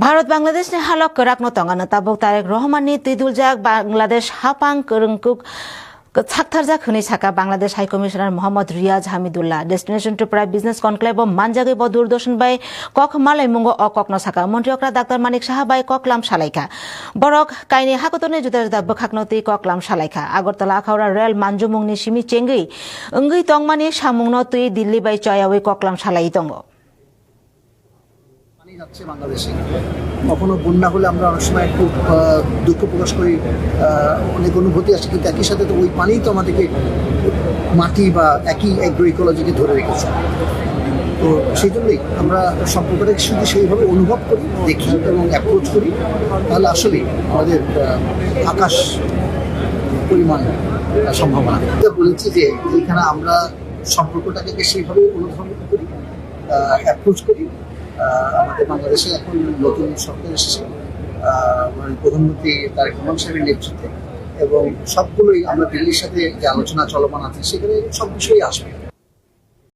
भारत बांग्लादेश ने हालक कराक नो तंगा ताबक तारेक रहमान नि तुइदुल जाक बांग्लादेश हापांग करंकुक ছাকথারজাক হনি সাকা Bangladesh high commissioner Mohammad Riaz Hamidullah destination to thrive business conclave মানজাগে ব দূরদর্শন বাই কক মালাই মুঙ্গ অকক ন সাকা মন্ত্রী অকরা ডাক্তার মানিক সাহা বাই ককলাম সালাইকা বরক কাইনি হাকতনে जुदा जुदा बखाकनति ककलाम सालाइखा আগরতলা আখাউড়া রেল মানজুমুংনি সিমি চেঙ্গই ओंगै तंगमानि सामुंगन तुइ दिल्ली बाय चयावै ककलाम सालाई दङ যাচ্ছে বাংলাদেশে কখনো বন্যা হলে আমরা অনেক সময় খুব দুঃখ প্রকাশ করি, অনেক অনুভূতি আছে, কিন্তু একই সাথে তো ওই পানিই তো আমাদেরকে মাটি বা একই অ্যাগ্রো ইকোলজিকে ধরে রেখেছে। তো সেই জন্যই আমরা সম্পর্কটাকে শুধু সেইভাবে অনুভব করি, দেখি এবং অ্যাপ্রোচ করি, তাহলে আসলেই আমাদের আকাশ পরিমাণ সম্ভাবনা। বলেছি যে এইখানে আমরা সম্পর্কটাকে সেইভাবে অনুভব করি, অ্যাপ্রোচ করি। আমাদের বাংলাদেশে এখন নতুন সরকার এসেছে প্রধানমন্ত্রী তারেক রহমান সাহেবের নেতৃত্বে, এবং সবগুলোই আমরা দিল্লির সাথে যে আলোচনা চলমান আছে সেখানে সব বিষয়ই আসবে।